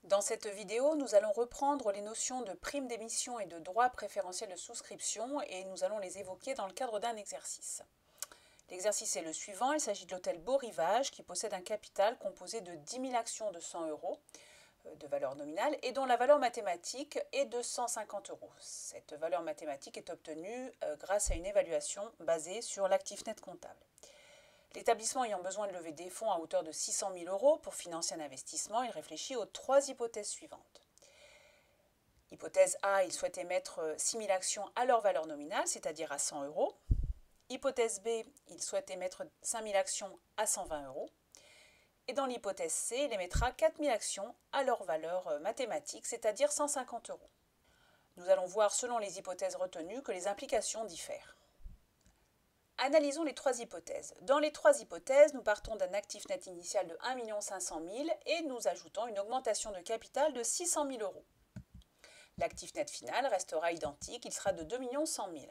Dans cette vidéo, nous allons reprendre les notions de prime d'émission et de droit préférentiel de souscription et nous allons les évoquer dans le cadre d'un exercice. L'exercice est le suivant, il s'agit de l'hôtel Beau Rivage qui possède un capital composé de 10 000 actions de 100 euros de valeur nominale et dont la valeur mathématique est de 150 euros. Cette valeur mathématique est obtenue grâce à une évaluation basée sur l'actif net comptable. L'établissement ayant besoin de lever des fonds à hauteur de 600 000 euros pour financer un investissement, il réfléchit aux trois hypothèses suivantes. Hypothèse A, il souhaite émettre 6 000 actions à leur valeur nominale, c'est-à-dire à 100 euros. Hypothèse B, il souhaite émettre 5 000 actions à 120 euros. Et dans l'hypothèse C, il émettra 4 000 actions à leur valeur mathématique, c'est-à-dire 150 euros. Nous allons voir, selon les hypothèses retenues, que les implications diffèrent. Analysons les trois hypothèses. Dans les trois hypothèses, nous partons d'un actif net initial de 1 500 000 et nous ajoutons une augmentation de capital de 600 000 euros. L'actif net final restera identique, il sera de 2 100 000.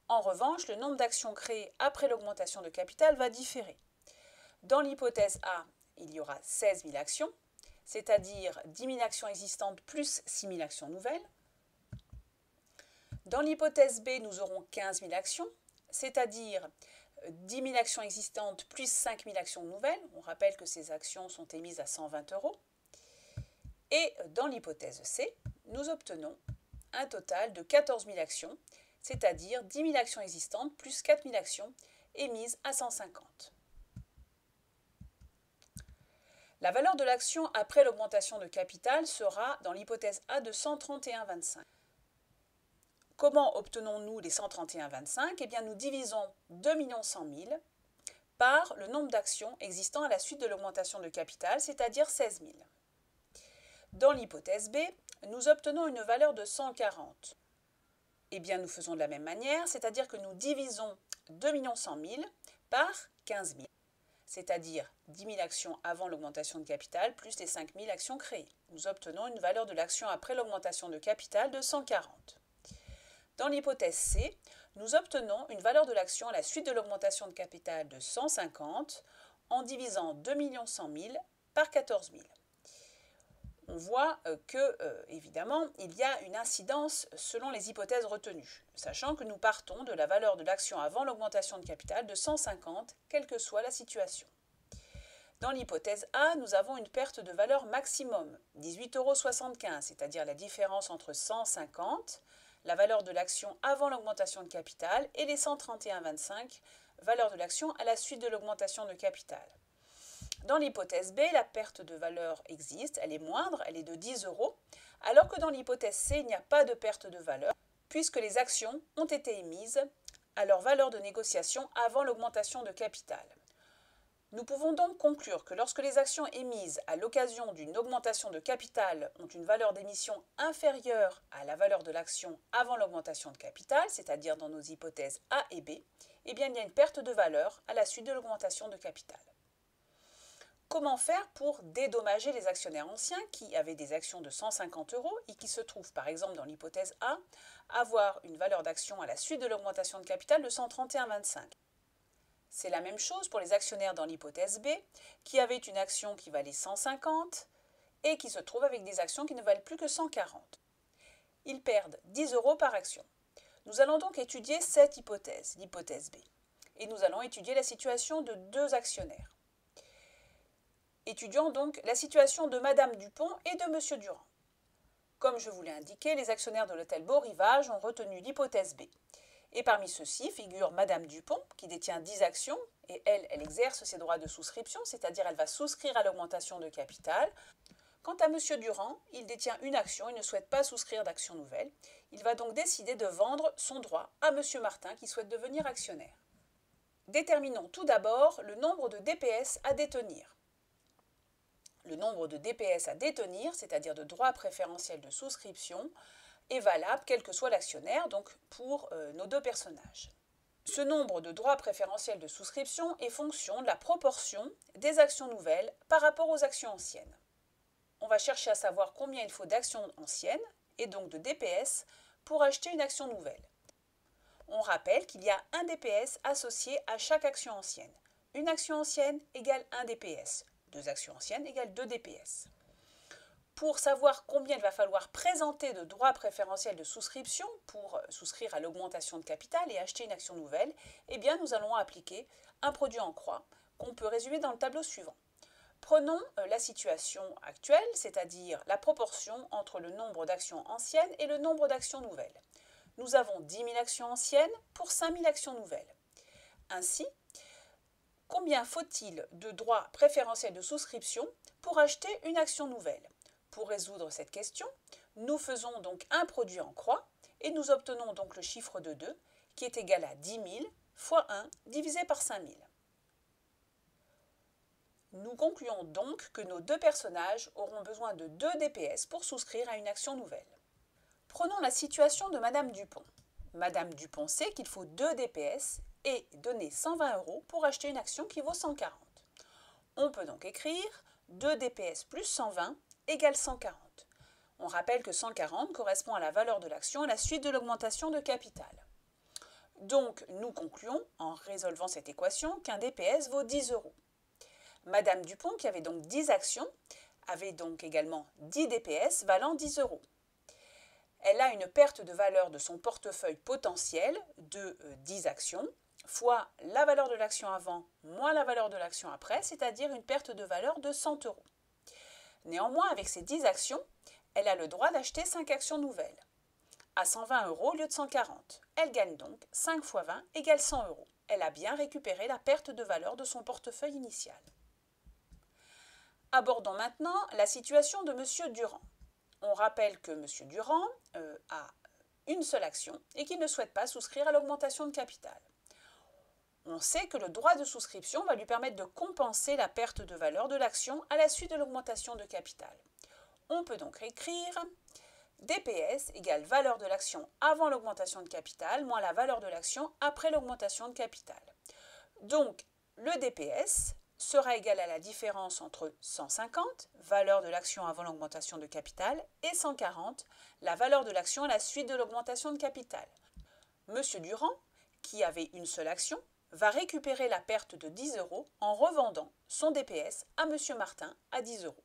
En revanche, le nombre d'actions créées après l'augmentation de capital va différer. Dans l'hypothèse A, il y aura 16 000 actions, c'est-à-dire 10 000 actions existantes plus 6 000 actions nouvelles. Dans l'hypothèse B, nous aurons 15 000 actions, c'est-à-dire 10 000 actions existantes plus 5 000 actions nouvelles. On rappelle que ces actions sont émises à 120 euros. Et dans l'hypothèse C, nous obtenons un total de 14 000 actions, c'est-à-dire 10 000 actions existantes plus 4 000 actions émises à 150. La valeur de l'action après l'augmentation de capital sera, dans l'hypothèse A, de 131,25. Comment obtenons-nous les 131,25 ? Eh bien, nous divisons 2 100 000 par le nombre d'actions existant à la suite de l'augmentation de capital, c'est-à-dire 16 000. Dans l'hypothèse B, nous obtenons une valeur de 140. Eh bien, nous faisons de la même manière, c'est-à-dire que nous divisons 2 100 000 par 15 000, c'est-à-dire 10 000 actions avant l'augmentation de capital plus les 5 000 actions créées. Nous obtenons une valeur de l'action après l'augmentation de capital de 140. Dans l'hypothèse C, nous obtenons une valeur de l'action à la suite de l'augmentation de capital de 150 en divisant 2 100 000 par 14 000. On voit que, évidemment, il y a une incidence selon les hypothèses retenues, sachant que nous partons de la valeur de l'action avant l'augmentation de capital de 150, quelle que soit la situation. Dans l'hypothèse A, nous avons une perte de valeur maximum, 18,75 €, c'est-à-dire la différence entre 150, la valeur de l'action avant l'augmentation de capital, et les 131,25, valeur de l'action à la suite de l'augmentation de capital. Dans l'hypothèse B, la perte de valeur existe, elle est moindre, elle est de 10 €, alors que dans l'hypothèse C, il n'y a pas de perte de valeur, puisque les actions ont été émises à leur valeur de négociation avant l'augmentation de capital. Nous pouvons donc conclure que lorsque les actions émises à l'occasion d'une augmentation de capital ont une valeur d'émission inférieure à la valeur de l'action avant l'augmentation de capital, c'est-à-dire dans nos hypothèses A et B, eh bien il y a une perte de valeur à la suite de l'augmentation de capital. Comment faire pour dédommager les actionnaires anciens qui avaient des actions de 150 € et qui se trouvent par exemple dans l'hypothèse A avoir une valeur d'action à la suite de l'augmentation de capital de 131,25 €. C'est la même chose pour les actionnaires dans l'hypothèse B, qui avaient une action qui valait 150 et qui se trouvent avec des actions qui ne valent plus que 140. Ils perdent 10 € par action. Nous allons donc étudier cette hypothèse, l'hypothèse B, et nous allons étudier la situation de deux actionnaires. Étudions donc la situation de Madame Dupont et de Monsieur Durand. Comme je vous l'ai indiqué, les actionnaires de l'hôtel Beau Rivage ont retenu l'hypothèse B. Et parmi ceux-ci figure Madame Dupont, qui détient 10 actions, et elle exerce ses droits de souscription, c'est-à-dire elle va souscrire à l'augmentation de capital. Quant à Monsieur Durand, il détient une action, il ne souhaite pas souscrire d'action nouvelle. Il va donc décider de vendre son droit à Monsieur Martin, qui souhaite devenir actionnaire. Déterminons tout d'abord le nombre de DPS à détenir. Le nombre de DPS à détenir, c'est-à-dire de droits préférentiels de souscription, est valable quel que soit l'actionnaire, donc pour nos deux personnages. Ce nombre de droits préférentiels de souscription est fonction de la proportion des actions nouvelles par rapport aux actions anciennes. On va chercher à savoir combien il faut d'actions anciennes, et donc de DPS, pour acheter une action nouvelle. On rappelle qu'il y a un DPS associé à chaque action ancienne. Une action ancienne égale 1 DPS. 2 actions anciennes égale 2 DPS. Pour savoir combien il va falloir présenter de droits préférentiels de souscription pour souscrire à l'augmentation de capital et acheter une action nouvelle, eh bien nous allons appliquer un produit en croix qu'on peut résumer dans le tableau suivant. Prenons la situation actuelle, c'est-à-dire la proportion entre le nombre d'actions anciennes et le nombre d'actions nouvelles. Nous avons 10 000 actions anciennes pour 5 000 actions nouvelles. Ainsi, combien faut-il de droits préférentiels de souscription pour acheter une action nouvelle? Pour résoudre cette question, nous faisons donc un produit en croix et nous obtenons donc le chiffre de 2 qui est égal à 10 000 fois 1 divisé par 5 000. Nous concluons donc que nos deux personnages auront besoin de 2 DPS pour souscrire à une action nouvelle. Prenons la situation de Madame Dupont. Madame Dupont sait qu'il faut 2 DPS et donner 120 € pour acheter une action qui vaut 140. On peut donc écrire 2 DPS plus 120 égale 140. On rappelle que 140 correspond à la valeur de l'action à la suite de l'augmentation de capital. Donc, nous concluons, en résolvant cette équation, qu'un DPS vaut 10 €. Madame Dupont, qui avait donc 10 actions, avait donc également 10 DPS valant 10 €. Elle a une perte de valeur de son portefeuille potentiel de 10 actions, fois la valeur de l'action avant moins la valeur de l'action après, c'est-à-dire une perte de valeur de 100 €. Néanmoins, avec ces 10 actions, elle a le droit d'acheter 5 actions nouvelles, à 120 € au lieu de 140. Elle gagne donc 5 fois 20 égale 100 €. Elle a bien récupéré la perte de valeur de son portefeuille initial. Abordons maintenant la situation de M. Durand. On rappelle que M. Durand a une seule action et qu'il ne souhaite pas souscrire à l'augmentation de capital. On sait que le droit de souscription va lui permettre de compenser la perte de valeur de l'action à la suite de l'augmentation de capital. On peut donc écrire DPS égale valeur de l'action avant l'augmentation de capital moins la valeur de l'action après l'augmentation de capital. Donc, le DPS sera égal à la différence entre 150, valeur de l'action avant l'augmentation de capital, et 140, la valeur de l'action à la suite de l'augmentation de capital. Monsieur Durand, qui avait une seule action, va récupérer la perte de 10 € en revendant son DPS à Monsieur Martin à 10 €.